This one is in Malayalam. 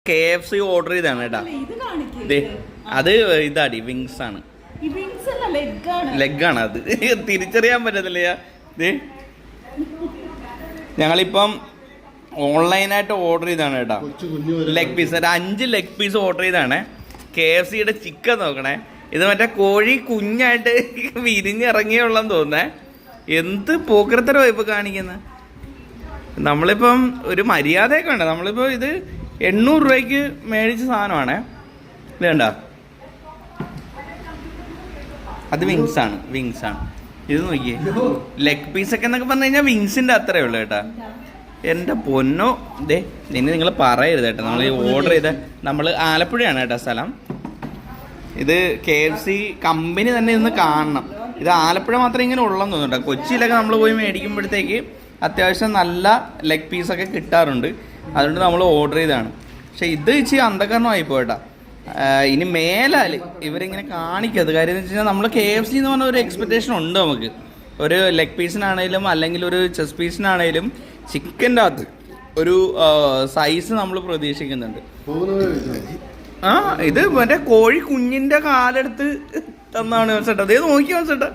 KFC ഓർഡർ ചെയ്താണ് കേട്ടാ. അത് ഇതാടി വിങ്സ് ആണ്, ലെഗാണ് അത്. തിരിച്ചറിയാൻ പറ്റത്തില്ല. ഞങ്ങളിപ്പം ഓൺലൈനായിട്ട് ഓർഡർ ചെയ്താണ് കേട്ടോ ലെഗ് പീസ്. ഒരു 5 ലെഗ് പീസ് ഓർഡർ ചെയ്താണ്. KFCയുടെ ചിക്കൻ നോക്കണേ. ഇത് മറ്റേ കോഴി കുഞ്ഞായിട്ട് വിരിഞ്ഞിറങ്ങിയുള്ളെന്ന് തോന്നുന്നേ. എന്ത് പോക്കരത്തരോ ഇപ്പൊ കാണിക്കുന്നത്. നമ്മളിപ്പം ഒരു മര്യാദയൊക്കെ ഉണ്ട്. നമ്മളിപ്പോൾ ഇത് 800 രൂപയ്ക്ക് മേടിച്ച സാധനമാണ്. ഇത് കണ്ട, അത് വിങ്സ് ആണ്. ഇത് നോക്കിയേ, ലെഗ് പീസൊക്കെ എന്നൊക്കെ പറഞ്ഞു കഴിഞ്ഞാൽ വിങ്സിന്റെ അത്രേ ഉള്ളു കേട്ടാ. എൻ്റെ പൊന്നോ, ഇതേ ഇനി നിങ്ങൾ പറയരുത് കേട്ടോ. നമ്മൾ ഈ ഓർഡർ ചെയ്ത, നമ്മൾ ആലപ്പുഴയാണ് കേട്ടോ സ്ഥലം. ഇത് KFC കമ്പനി തന്നെ ഇന്ന് കാണണം. ഇത് ആലപ്പുഴ മാത്രമേ ഇങ്ങനെ ഉള്ളെന്ന് തോന്നുന്നുണ്ടോ. കൊച്ചിയിലൊക്കെ നമ്മൾ പോയി മേടിക്കുമ്പോഴത്തേക്ക് അത്യാവശ്യം നല്ല ലെഗ് പീസൊക്കെ കിട്ടാറുണ്ട്. അതുകൊണ്ട് നമ്മൾ ഓർഡർ ചെയ്തതാണ്. പക്ഷെ ഇത് ഇച്ചിരി അന്ധകരണമായി പോയിട്ടാ. ഇനി മേലാൽ ഇവരിങ്ങനെ കാണിക്കരുത്. കാര്യം എന്ന് വെച്ച് കഴിഞ്ഞാൽ നമ്മൾ KFC എന്ന് പറഞ്ഞ ഒരു എക്സ്പെക്റ്റേഷൻ ഉണ്ട് നമുക്ക്. ഒരു ലെഗ് പീസിനാണേലും അല്ലെങ്കിൽ ഒരു ചെസ്റ്റ് പീസിനാണേലും ചിക്കൻ്റെ അകത്ത് ഒരു സൈസ് നമ്മൾ പ്രതീക്ഷിക്കുന്നുണ്ട്. ആ ഇത് മറ്റേ കോഴി കുഞ്ഞിൻ്റെ കാലെടുത്ത് തന്നാണ് ചേട്ടാ. അതേ നോക്കി ചേട്ടാ.